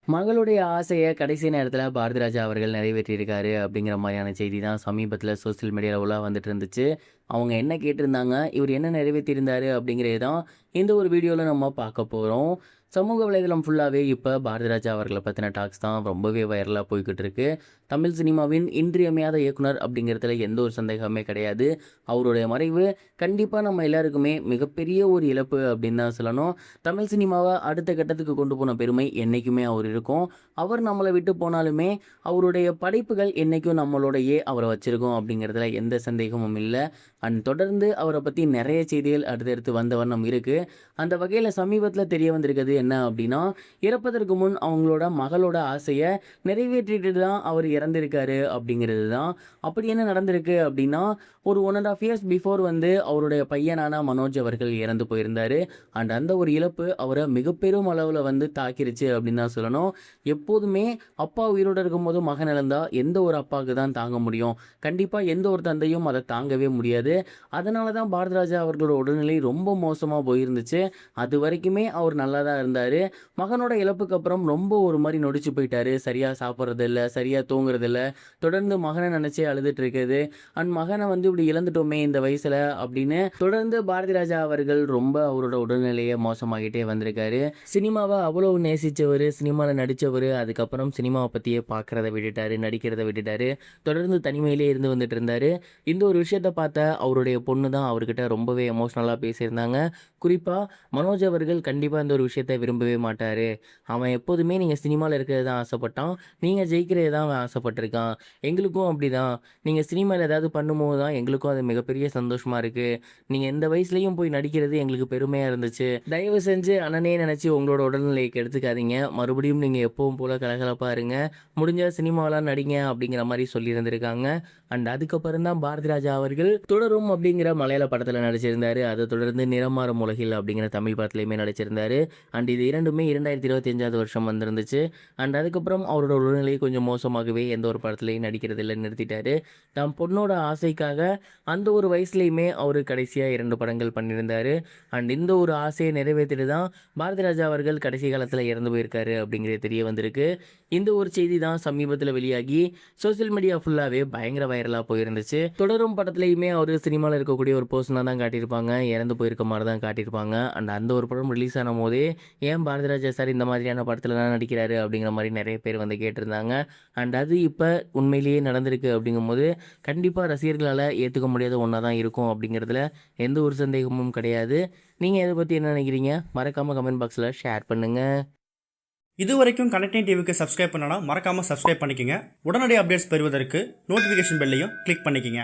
மகளுடைய ஆசைய கடைசி நேரத்தில பாரதிராஜா அவர்கள் நிறைவேற்றியிருக்காரு அப்படிங்கிற மாரியான செய்தி தான் சமீபத்தில சோசியல் மீடியால உலா வந்துட்டு இருந்துச்சு. அவங்க என்ன கேட்டிருந்தாங்க, இவரு என்ன நிறைவேத்தியிருந்தாரு அப்படிங்கிறது தான் இந்த ஒரு வீடியோல நம்ம பார்க்க போறோம். சமூக வலைதளம் ஃபுல்லாவே இப்ப பாரதிராஜா அவர்கள பத்தின டாக்ஸ் தான் ரொம்பவே வைரலா போய்க்கிட்டு இருக்கு. தமிழ் சினிமாவின் இன்றியமையாத இயக்குனர் அப்படிங்கிறதுல எந்த ஒரு சந்தேகமே கிடையாது. அவருடைய மறைவு கண்டிப்பா நம்ம எல்லாருக்குமே மிகப்பெரிய ஒரு இழப்பு அப்படின்னு தான் சொல்லணும். தமிழ் சினிமாவ அடுத்த கட்டத்துக்கு கொண்டு போன பெருமை என்னைக்குமே அவர் இருக்கும். அவர் நம்மள விட்டு போனாலுமே, அவருடைய படைப்புகள் என்னைக்கும் நம்மளோடையே அவர வச்சிருக்கும் அப்படிங்கிறதுல எந்த சந்தேகமும் இல்ல. தொடர்ந்து அவர பத்தி நெறைய செய்திகள் அடுத்தடுத்து வந்த வண்ணம் இருக்கு. அந்த வகையில சமீபத்தில தெரிய வந்திருக்கிறது என்ன அப்படின்னா, இறப்பதற்கு முன் அவங்களோட மகளோட ஆசைய நிறைவேற்றிட்டு தான் அவர் இறந்திருக்காரு அப்படிங்கிறது தான். அப்படி என்ன நடந்திருக்கு அப்படின்னா, ஒரு 1 1/2 இயர்ஸ் பிஃபோர் வந்து அவருடைய பையனான மனோஜ் அவர்கள் இறந்து போயிருந்தாரு. அந்த ஒரு இழப்பு அவர மிகப்பெரும் அளவுல வந்து தாக்கிருச்சு அப்படின்னு தான் சொல்லணும். எப்போதுமே அப்பா உயிரோட இருக்கும்போது மகன் இழந்தா எந்த ஒரு அப்பாவுக்கு தான் தாங்க முடியும். கண்டிப்பா எந்த ஒரு தந்தையும் அத தாங்கவே முடியாது. அதனால தான் பாரதிராஜா அவர்களோட உடல்நிலை ரொம்ப மோசமா போயிருந்துச்சு. அதுவரைக்குமே அவர் நல்லா தான் இருந்தாரு. மகனோட இழப்புக்கு அப்புறம் ரொம்ப ஒரு மாரி நொடிச்சு போயிட்டாரு. சரியா சாப்பிடுறதில்ல, சரியா தூங்குறதில்ல. தொடர்ந்து மகன நெனச்சே அழுதுட்டு இருக்குது. மகன வந்து இப்படி இழந்துட்டோமே இந்த வயசுல அப்படின்னு தொடர்ந்து பாரதிராஜா அவர்கள் ரொம்ப அவரோட உடல்நிலைய மோசமாகிட்டே வந்திருக்காரு. சினிமாவ அவ்வளவு நேசிச்சவரு, சினிமால நடிச்சவரு, அதுக்கப்புறம் சினிமாவ பத்தியே பார்க்கிறத விட்டுட்டாரு, நடிக்கிறத விட்டுட்டாரு. தொடர்ந்து தனிமையிலே இருந்து வந்துட்டு இருந்தாரு. இந்த ஒரு விஷயத்த பார்த்த அவருடைய பொண்ணு தான் அவர்கிட்ட ரொம்பவே எமோஷனலா பேசியிருந்தாங்க. குறிப்பா மனோஜ் அவர்கள் கண்டிப்பா இந்த ஒரு விஷயத்த விரும்பவே மாட்டாரு. அவன் எப்போதுமே நீங்க சினிமால இருக்கிறது தான் ஆசைப்பட்டான். நீங்க ஜெயிக்கிறது தான் அவன் ஆசைப்பட்டுருக்கான். எங்களுக்கும் அப்படிதான். நீங்க சினிமால ஏதாவது பண்ணும்போது தான் எங்களுக்கும் அது மிகப்பெரிய சந்தோஷமா இருக்கு. நீங்க இந்த வயசுலயும் போய் நடிக்கிறது எங்களுக்கு பெருமையா இருந்துச்சு. தயவு செஞ்சு அண்ணனே நெனச்சு உங்களோட உடல்நிலையை கெடுத்துக்காதீங்க. மறுபடியும் நீங்க எப்பவும் போல கலகலப்பா இருங்க. முடிஞ்சா சினிமாலாம் நடிங்க அப்படிங்கிற மாரி சொல்லியிருந்திருக்காங்க. அதுக்கப்புறம் தான் பாரதிராஜா அவர்கள் தொடரும் அப்படிங்கிற மலையாள படத்துல நடிச்சிருந்தாரு. அத தொடர்ந்து நிறமாறும் உலகில் அப்படிங்கிற தமிழ் படத்திலயுமே நடிச்சிருந்தாரு. இது 2மே 2025வது வருஷம் வந்திருந்துச்சு. அதுக்கப்புறம் அவரோட உடல்நிலை கொஞ்சம் மோசமாகவே எந்த ஒரு படத்திலயும் நடிக்கிறது இல்ல நிறுத்திட்டாரு. தம் பொண்ணோட ஆசைக்காக அந்த ஒரு வயசுலயுமே அவரு கடைசியா 2 படங்கள் பண்ணியிருந்தாரு. இந்த ஒரு ஆசைய நிறைவேத்திட்டு தான் பாரதிராஜா அவர்கள் கடைசி காலத்துல இறந்து போயிருக்காரு அப்படிங்கிறது தெரிய வந்திருக்கு. இந்த ஒரு செய்தி தான் சமீபத்தில வெளியாகி சோசியல் மீடியா ஃபுல்லாவே பயங்கர வைரலா போயிருந்துச்சு. தொடரும் படத்திலயுமே அவரு சினிமால இருக்கக்கூடிய ஒரு பெர்சனா தான் காட்டியிருப்பாங்க. இறந்து போயிருக்க மாரி தான் காட்டியிருப்பாங்க. அந்த ஒரு படம் ரிலீஸ் ஆனம்போதே, ஏன் பாரதிராஜா சார் இந்த மாதிரியான படத்துலலாம் நடிக்கிறாரு? அப்படிங்கிற மாரி நெறைய பேர் வந்து கேட்டிருந்தாங்க. அது இப்ப உண்மையிலேயே நடந்திருக்கு அப்படிங்கும்போது, கண்டிப்பா ரசிகர்களால ஏத்துக்க முடியாத ஒண்ணா தான் இருக்கும் அப்படிங்கிறதுல எந்த ஒரு சந்தேகமும் கிடையாது. நீங்க இத பத்தி என்ன நினைக்கிறீங்க? மறக்காம கமெண்ட் பாக்ஸ்ல ஷேர் பண்ணுங்க. இதுவரைக்கும் கனெக்டிங் டிவிக்கு சப்ஸ்கிரைப் பண்ணனா மறக்காம சப்ஸ்கிரைப் பண்ணிக்கங்க. உடனடி அப்டேட்ஸ் பெறுவதற்கு நோட்டிஃபிகேஷன் பெல்லையும் கிளிக் பண்ணிக்கங்க.